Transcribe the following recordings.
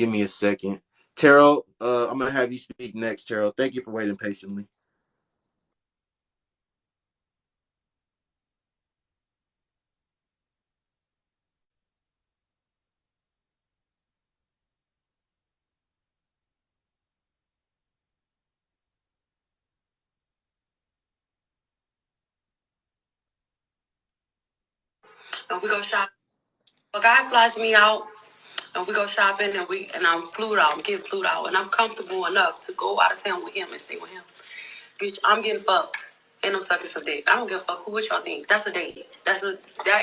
Give me a second. Terrell, I'm gonna have you speak next, Terrell. Thank you for waiting patiently. And we go shop. A guy flies me out, and we go shopping, and I'm flued out. I'm getting flued out, and I'm comfortable enough to go out of town with him and stay with him. Bitch, I'm getting fucked. And I'm sucking some dick. I don't give a fuck who what y'all think. That's a date. That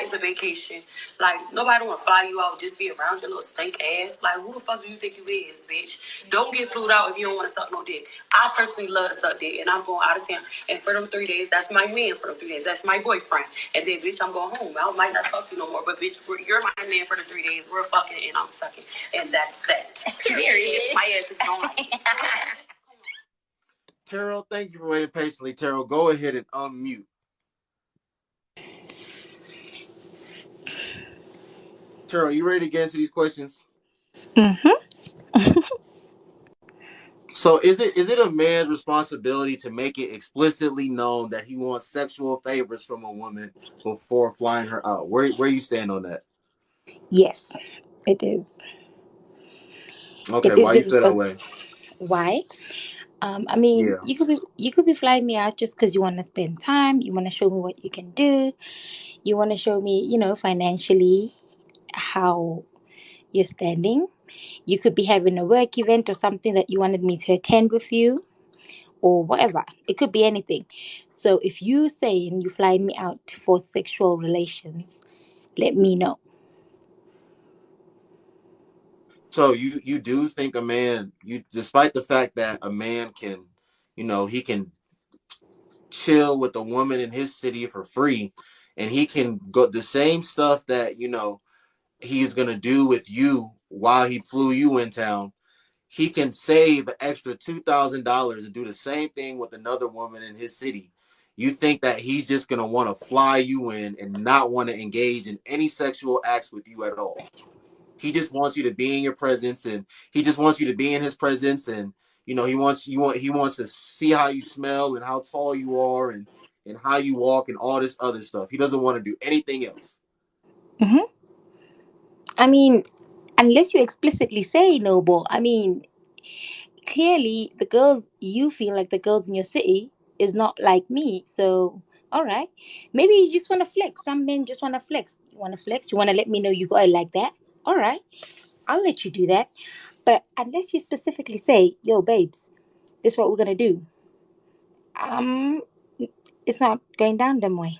is a vacation. Like nobody wanna fly you out, just be around your little stink ass. Like who the fuck do you think you is, bitch? Don't get flued out if you don't wanna suck no dick. I personally love to suck dick and I'm going out of town. And for them 3 days, that's my man for them 3 days. That's my boyfriend. And then bitch, I'm going home. I might not fuck you no more, but bitch, you're my man for the 3 days. We're fucking and I'm sucking. And that's that. Period. My ass is going. Terrell, thank you for waiting patiently. Terrell, go ahead and unmute. Terrell, you ready to get into these questions? Mm-hmm. So is it a man's responsibility to make it explicitly known that he wants sexual favors from a woman before flying her out? Where you stand on that? Yes, it is. Okay, It is why the you feel that response. way? Why? I mean, Yeah. you could be flying me out just because you want to spend time. You want to show me what you can do. You want to show me, financially how you're standing. You could be having a work event or something that you wanted me to attend with you, or whatever. It could be anything. So if you saying you flying me out for sexual relations, let me know. So you do think a man, you despite the fact that a man can, he can chill with a woman in his city for free, and he can go the same stuff that he's gonna do with you while he flew you in town. He can save an extra $2,000 and do the same thing with another woman in his city. You think that he's just gonna want to fly you in and not want to engage in any sexual acts with you at all? He just wants you to be in your presence, and he just wants you to be in his presence, and he wants to see how you smell and how tall you are and how you walk and all this other stuff. He doesn't want to do anything else. Hmm. I mean, unless you explicitly say no, but I mean, clearly the girls you feel like the girls in your city is not like me. So, all right, maybe you just want to flex. Some men just want to flex. You want to flex. You want to let me know you got it like that. All right, I'll let you do that. But unless you specifically say, "Yo, babes, this is what we're gonna do," um, it's not going down them way.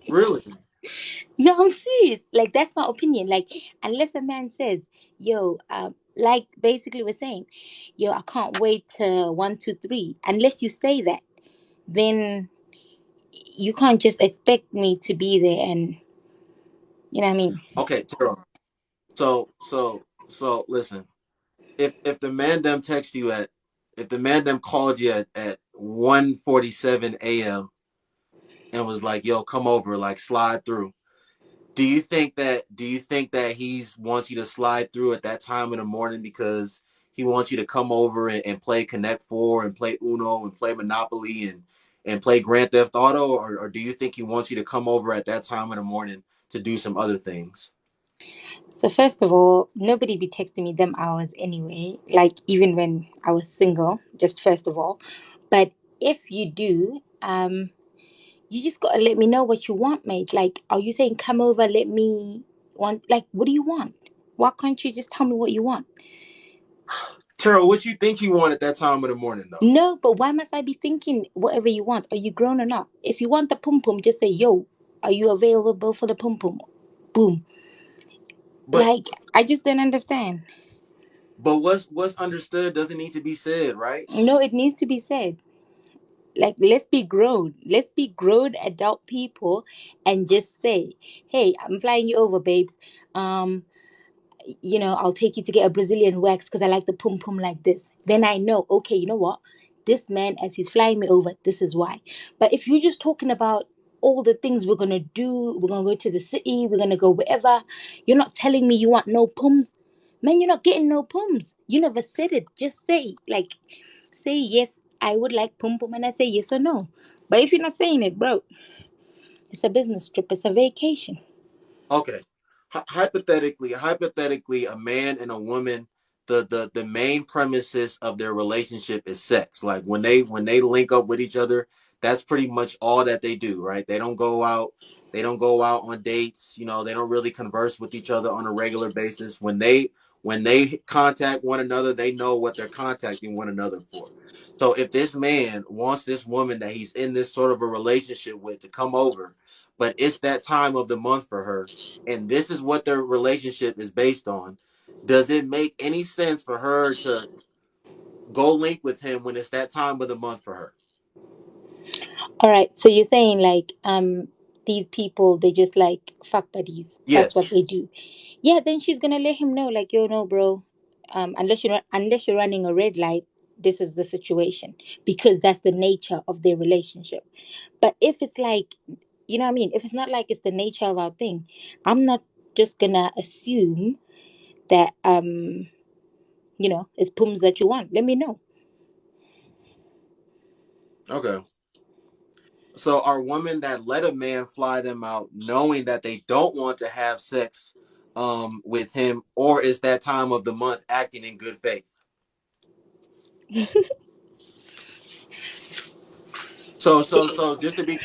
Really? No, I'm serious. Like that's my opinion. Like unless a man says, "Yo," like basically we're saying, "Yo, I can't wait to 1, 2, 3." Unless you say that, then you can't just expect me to be there. And you know what I mean? Okay, Terrell. So listen. If the man them text you at if the man them called you at 1:47 a.m. and was like, "Yo, come over, like slide through." Do you think that he's wants you to slide through at that time in the morning because he wants you to come over and play Connect Four and play Uno and play Monopoly and play Grand Theft Auto, or do you think he wants you to come over at that time in the morning to do some other things? So first of all, nobody be texting me them hours anyway. Like even when I was single, just first of all. But if you do, you just gotta let me know what you want, mate. Like, are you saying come over? Let me want. Like, what do you want? Why can't you just tell me what you want? Terrell, what you think he want at that time of the morning though? No, but why must I be thinking whatever you want? Are you grown or not? If you want the pum pum, just say yo. Are you available for the pum pum? Boom. But Like, I just don't understand. but what's understood doesn't need to be said, right? No, it needs to be said. Like, let's be grown. Let's be grown adult people, and just say, hey, I'm flying you over, babes. Um, I'll take you to get a Brazilian wax because I like the pum pum like this. Then I know, okay, you know what? This man, as he's flying me over, this is why. But if you're just talking about all the things we're gonna do. We're gonna go to the city. We're gonna go wherever. You're not telling me you want no pums, man. You're not getting no pums. You never said it. Just say like, say yes. I would like pum pum, and I say yes or no. But if you're not saying it, bro, it's a business trip. It's a vacation. Okay. Hypothetically, a man and a woman, the main premises of their relationship is sex. Like when they link up with each other, that's pretty much all that they do, right? They don't go out on dates, they don't really converse with each other on a regular basis. When they contact one another, they know what they're contacting one another for. So if this man wants this woman that he's in this sort of a relationship with to come over, but it's that time of the month for her, and this is what their relationship is based on, does it make any sense for her to go link with him when it's that time of the month for her? All right. So you're saying like these people they just like fuck buddies. That's what Yes. they do. Yeah. Then she's gonna let him know like, yo, no, bro. Unless you're running a red light, this is the situation because that's the nature of their relationship. But if it's like, you know what I mean? If it's not like it's the nature of our thing, I'm not just gonna assume that it's pums that you want. Let me know. Okay. So are women that let a man fly them out knowing that they don't want to have sex with him, or is that time of the month acting in good faith? So just to be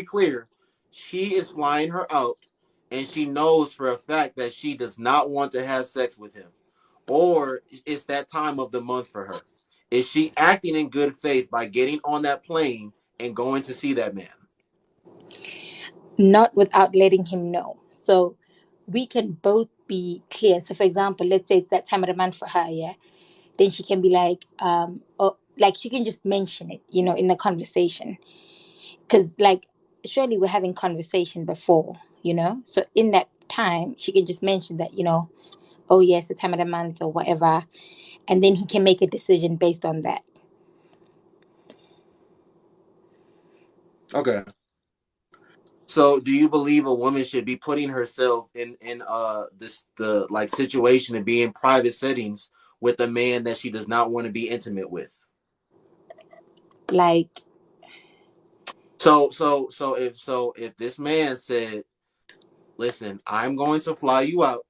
clear, she is flying her out and she knows for a fact that she does not want to have sex with him. Or it's that time of the month for her. Is she acting in good faith by getting on that plane and going to see that man? Not without letting him know. So we can both be clear. So for example, let's say it's that time of the month for her, yeah. Then she can be like, or like she can just mention it, in the conversation. Cause like surely we're having conversation before. So in that time she can just mention that, oh yes, the time of the month or whatever. And then he can make a decision based on that. Okay. So do you believe a woman should be putting herself in this the like situation and be in private settings with a man that she does not want to be intimate with? Like, So if this man said, listen, I'm going to fly you out,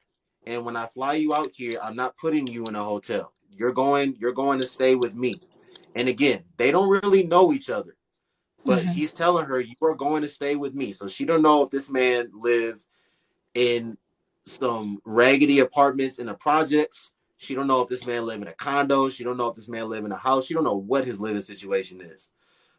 and when I fly you out here, I'm not putting you in a hotel. You're going to stay with me. And again, they don't really know each other, but mhm. he's telling her you are going to stay with me. So she don't know if this man live in some raggedy apartments in the projects. She don't know if this man live in a condo. She don't know if this man live in a house. She don't know what his living situation is.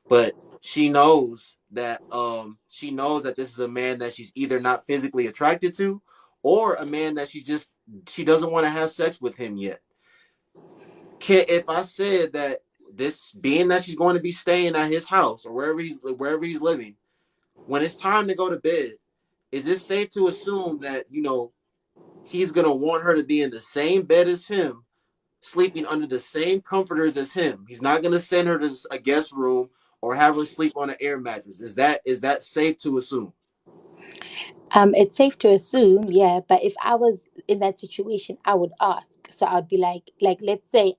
But she knows that this is a man that she's either not physically attracted to, or a man that she doesn't want to have sex with him yet. If I said that, this being that she's going to be staying at his house or wherever he's living, when it's time to go to bed, is it safe to assume that he's gonna want her to be in the same bed as him, sleeping under the same comforters as him? He's not gonna send her to a guest room or have her sleep on an air mattress. Is that safe to assume? It's safe to assume, yeah. But if I was in that situation, I would ask. So I'd be like, let's say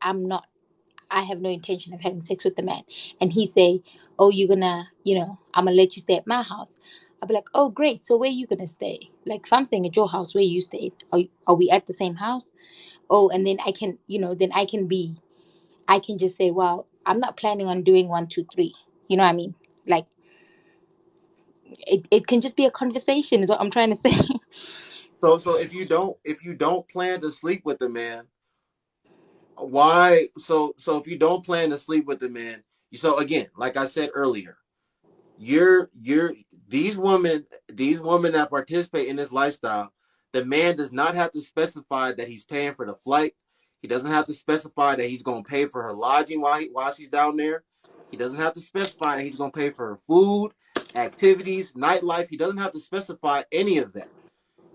I have no intention of having sex with the man, and he say, "Oh, you're gonna, I'm gonna let you stay at my house." I'll be like, "Oh, great. So where you gonna stay? Like, if I'm staying at your house, where you stay? Are we at the same house? Oh, and then I can just say, well, I'm not planning on doing one, two, three. You know what I mean? Like, it can just be a conversation, is what I'm trying to say. So if you don't plan to sleep with the man, why? So if you don't plan to sleep with the man, so again, like I said earlier, you're these women that participate in this lifestyle, the man does not have to specify that he's paying for the flight. He doesn't have to specify that he's going to pay for her lodging while she's down there. He doesn't have to specify that he's going to pay for her food, activities, nightlife. He doesn't have to specify any of that.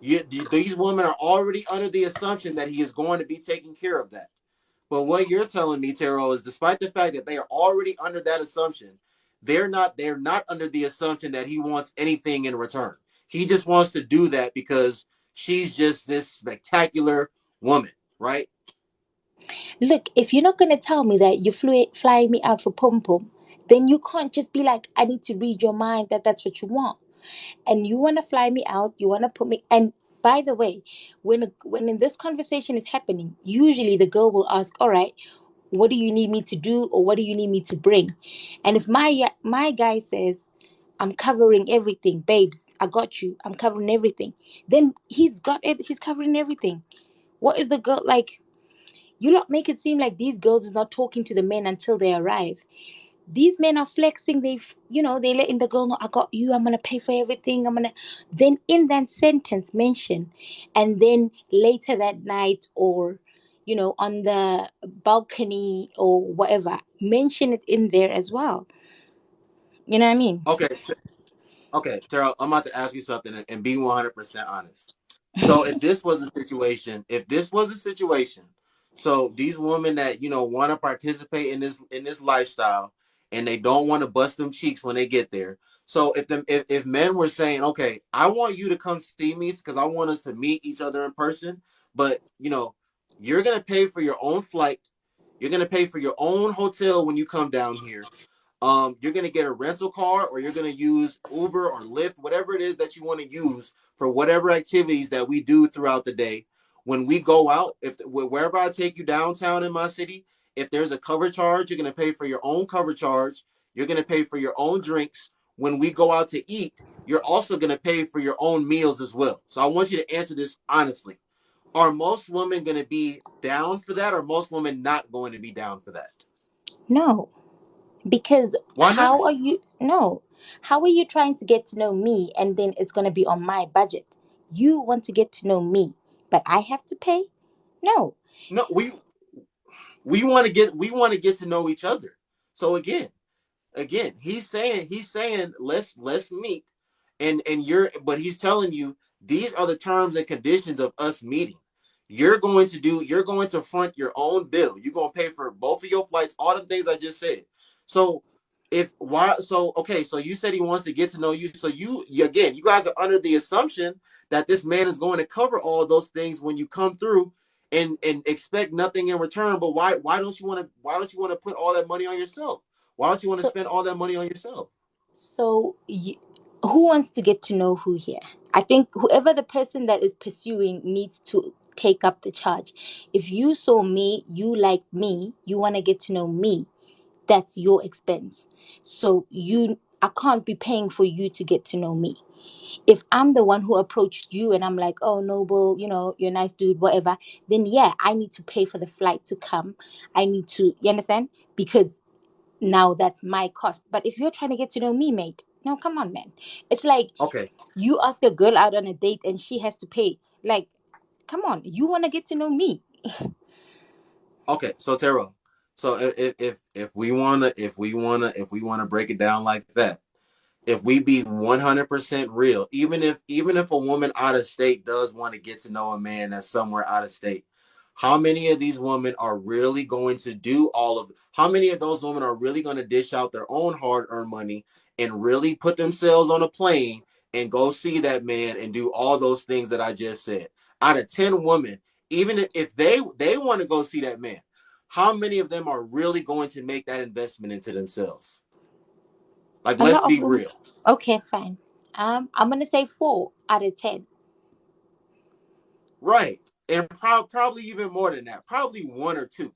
These women are already under the assumption that he is going to be taking care of that. But what you're telling me, Taro, is despite the fact that they are already under that assumption, they're not under the assumption that he wants anything in return. He just wants to do that because she's just this spectacular woman, right? Look, if you're not gonna tell me that you flew flying me out for pom pom, then you can't just be like, I need to read your mind that that's what you want, and you want to fly me out, you want to put me. And by the way, when in this conversation is happening, usually the girl will ask, all right, what do you need me to do, or what do you need me to bring? And if my guy says, I'm covering everything, babes, I got you, I'm covering everything, then he's covering everything. What is the girl like? You lot make it seem like these girls is not talking to the men until they arrive. These men are flexing. They letting the girl know, I got you, I'm gonna pay for everything, I'm gonna. Then in that sentence mention, and then later that night, or on the balcony or whatever, mention it in there as well. You know what I mean? Okay, Terrell, I'm about to ask you something and be 100% honest. So if this was a situation, so these women that want to participate in this lifestyle, and they don't want to bust them cheeks when they get there. So if men were saying, okay, I want you to come see me because I want us to meet each other in person, but you're gonna pay for your own flight, you're gonna pay for your own hotel when you come down here. You're gonna get a rental car, or you're gonna use Uber or Lyft, whatever it is that you want to use for whatever activities that we do throughout the day. When we go out, if wherever I take you downtown in my city, if there's a cover charge, you're gonna pay for your own cover charge. You're gonna pay for your own drinks. When we go out to eat, you're also gonna pay for your own meals as well. So I want you to answer this honestly. Are most women gonna be down for that, or most women not going to be down for that? No, because Why not? how are you trying to get to know me, and then it's going to be on my budget? You want to get to know me, but I have to pay? No. No, we want to get to know each other. So again, he's saying let's meet, and but he's telling you these are the terms and conditions of us meeting. You're going to front your own bill. You're going to pay for both of your flights, all the things I just said. So if why so okay, so you said he wants to get to know you. So again, you guys are under the assumption that this man is going to cover all those things when you come through, and expect nothing in return. But why don't you want to put all that money on yourself? Why don't you want to So, spend all that money on yourself? who wants to get to know who here? I think whoever the person that is pursuing needs to take up the charge. If you saw me, you like me, you want to get to know me, that's your expense. So I can't be paying for you to get to know me. If I'm the one who approached you and I'm like, oh, Noble, you're a nice dude, whatever, then yeah, I need to pay for the flight to come. I need to, you understand? Because now that's my cost. But if you're trying to get to know me, mate, no, come on, man. It's like Okay, you ask a girl out on a date and she has to pay. Like, come on, you want to get to know me. okay. So Taro, so if we wanna break it down like that, if we be 100% real, even if a woman out of state does want to get to know a man that's somewhere out of state, how many of these women are really going to do how many of those women are really going to dish out their own hard-earned money and really put themselves on a plane and go see that man and do all those things that I just said? Out of 10 women, even if they want to go see that man, how many of them are really going to make that investment into themselves? Like, A let's lot of be them. real. Okay, fine. I'm gonna say 4 out of 10. Right. And probably even more than that. Probably one or two.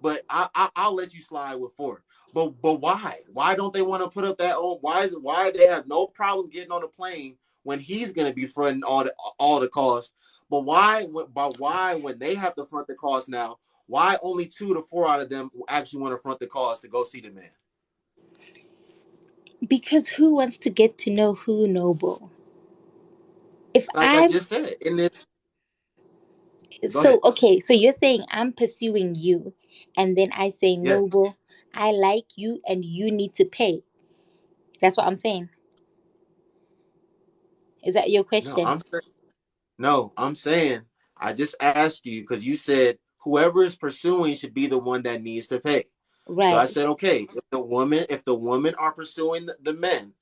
But I'll let you slide with four. But why? Why don't they want to put up that own? Why they have no problem getting on a plane when he's going to be fronting all the costs? But why when they have to front the cost now? Why only 2 to 4 out of them actually want to front the cost to go see the man? Because who wants to get to know who, Noble? If Like I I'm just said, in this, go so ahead. okay, so you're saying I'm pursuing you, and then I say, Yes. Noble, I like you, and you need to pay. That's what I'm saying. Is that your No, question? I'm saying I just asked you because you said whoever is pursuing should be the one that needs to pay. So I Right. said, okay, if the women are pursuing the men,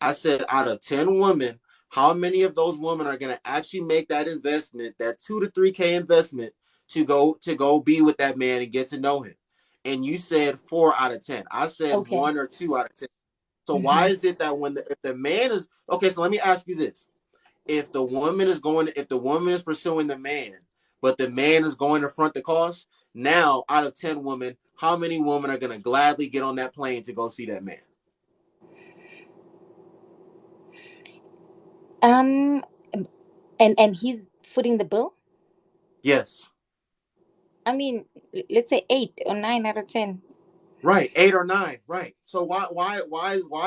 I said out of 10 women, how many of those women are going to actually make that investment, that 2 to 3K investment to go be with that man and get to know him? And you said 4 out of 10. I said Okay. 1 or 2 out of 10. So why Hmm. is it that if the man is okay? So let me ask you this: if the woman is pursuing the man, but the man is going to front the cost, now out of 10 women, how many women are going to gladly get on that plane to go see that man? Um, and he's footing the bill. Yes. I mean, let's say 8 or 9 out of 10. Right, 8 or 9, right. So why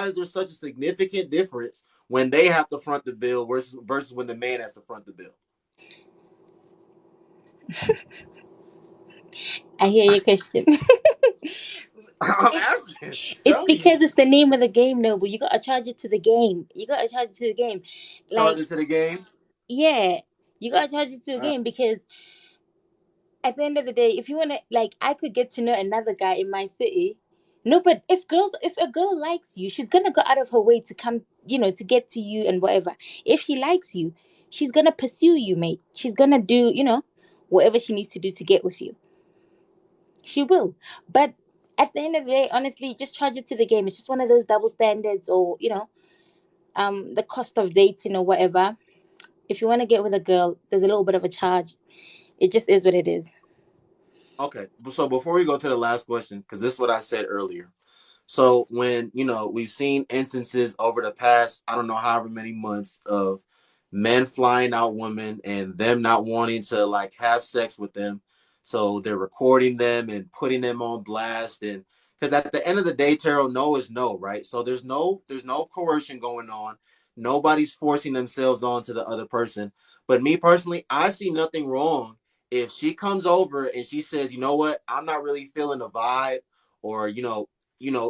is there such a significant difference when they have to front the bill versus when the man has to front the bill? I hear your question. I'm asking. It's Tell me. because it's the name of the game, Noble. You gotta charge it to the game. You gotta charge it to the game. Charge Like, it to the game. yeah, you gotta charge it to the Uh, game because at the end of the day, if you wanna, like, I could get to know another guy in my city. No, but if a girl likes you, she's gonna go out of her way to come, to get to you and whatever. If she likes you, she's gonna pursue you, mate. She's gonna do, whatever she needs to do to get with you. She will. But at the end of the day, honestly, just charge it to the game. It's just one of those double standards, or the cost of dating or whatever. If you want to get with a girl, there's a little bit of a charge. It just is what it is. okay. So before we go to the last question, because this is what I said earlier. So when we've seen instances over the past, I don't know, however many months of men flying out women and them not wanting to like have sex with them, so they're recording them and putting them on blast. And because at the end of the day, Taro, no is no, right? So there's no coercion going on. Nobody's forcing themselves onto the other person. But me personally, I see nothing wrong if she comes over and she says, you know what, I'm not really feeling the vibe, or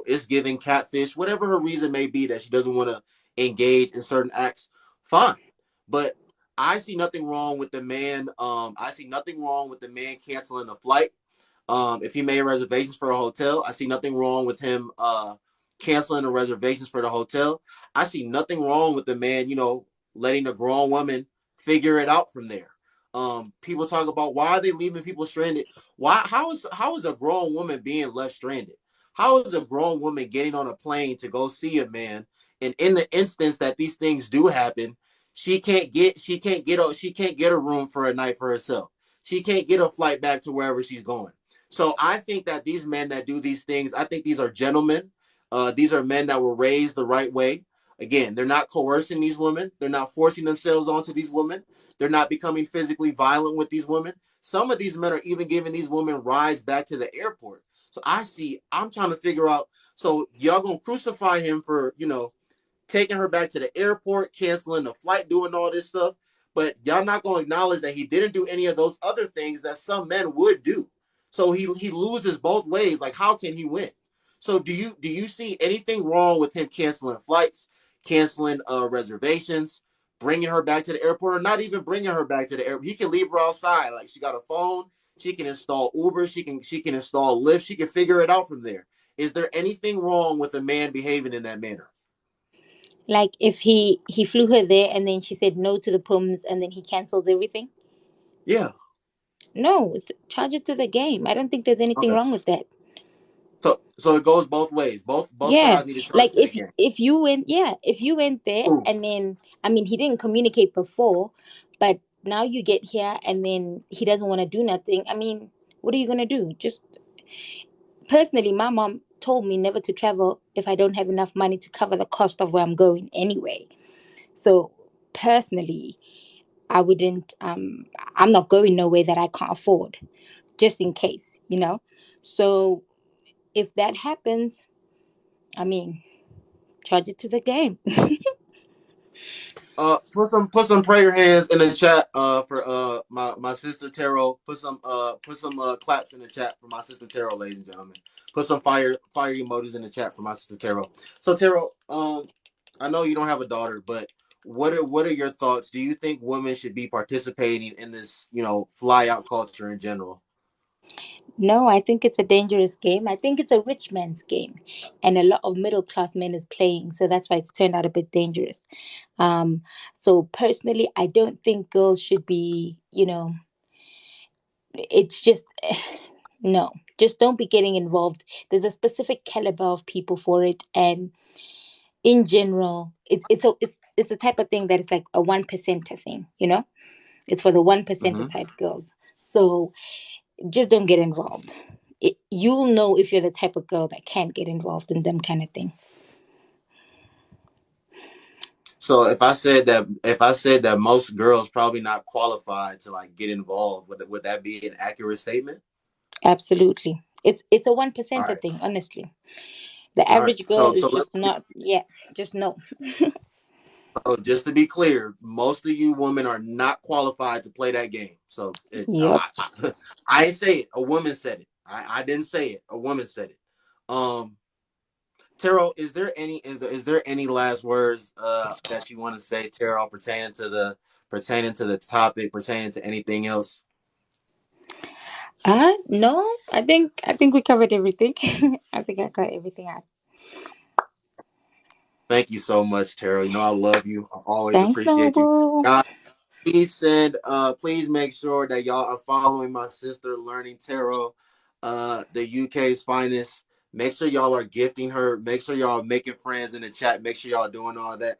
it's giving catfish, whatever her reason may be that she doesn't want to engage in certain acts, fine. But I see nothing wrong with the man. I see nothing wrong with the man canceling a flight. If he made reservations for a hotel, I see nothing wrong with him canceling the reservations for the hotel. I see nothing wrong with the man, letting a grown woman figure it out from there. People talk about why are they leaving people stranded? Why? How is a grown woman being left stranded? How is a grown woman getting on a plane to go see a man? And in the instance that these things do happen, she can't get a room for a night for herself. She can't get a flight back to wherever she's going. So I think that these men that do these things, I think these are gentlemen. These are men that were raised the right way. Again, they're not coercing these women. They're not forcing themselves onto these women. They're not becoming physically violent with these women. Some of these men are even giving these women rides back to the airport. So I'm trying to figure out. So y'all gonna crucify him for taking her back to the airport, canceling the flight, doing all this stuff. But y'all not going to acknowledge that he didn't do any of those other things that some men would do. So he loses both ways. Like, how can he win? So do you see anything wrong with him canceling flights, canceling reservations, bringing her back to the airport, or not even bringing her back to the airport? He can leave her outside. Like, she got a phone. She can install Uber. She can install Lyft. She can figure it out from there. Is there anything wrong with a man behaving in that manner? Like, if he flew her there and then she said no to the pums and then he canceled everything. Yeah. No, charge it to the game. I don't think there's anything Okay. wrong with that. So it goes both ways. Both Yeah, sides need to charge like it to the game. if you went there Ooh. and then, I mean, he didn't communicate before, but now you get here and then he doesn't want to do nothing. I mean, what are you gonna do? Just personally, my mom told me never to travel if I don't have enough money to cover the cost of where I'm going anyway. So personally, I wouldn't. I'm not going nowhere that I can't afford, just in case, you know. So if that happens, I mean, charge it to the game. Put some prayer hands in the chat for my sister Taro. Put some claps in the chat for my sister Taro, ladies and gentlemen. Put some fire emojis in the chat for my sister Taro. So Taro, I know you don't have a daughter, but what are your thoughts? Do you think women should be participating in this, fly out culture in general? No, I think it's a dangerous game. I think it's a rich man's game, and a lot of middle class men is playing, so that's why it's turned out a bit dangerous. Um, so personally, I don't think girls should be, it's just no, just don't be getting involved. There's a specific caliber of people for it, and in general, it's the type of thing that is like a 1%er thing. It's for the 1%er Hmm. type girls. So just don't get involved. You'll know if you're the type of girl that can't get involved in them kind of thing. So if I said that most girls probably not qualified to like get involved, would that be an accurate statement? Absolutely. It's a All 1%er right. thing, honestly. The All right. average girl is Let just not, yeah, just no. so just to be clear, most of you women are not qualified to play that game. So Yep. I ain't say it. A woman said it. I didn't say it. A woman said it. Um, Terrell, is there any last words that you want to say, Terrell, pertaining to the topic, pertaining to anything else? No, I think we covered everything. I think I got everything out. Thank you so much, Terrell. You know I love you. I always Thanks, appreciate you. Noble. God, please make sure that y'all are following my sister Learning Tarot, the UK's finest. Make sure y'all are gifting her. Make sure y'all are making friends in the chat. Make sure y'all are doing all that.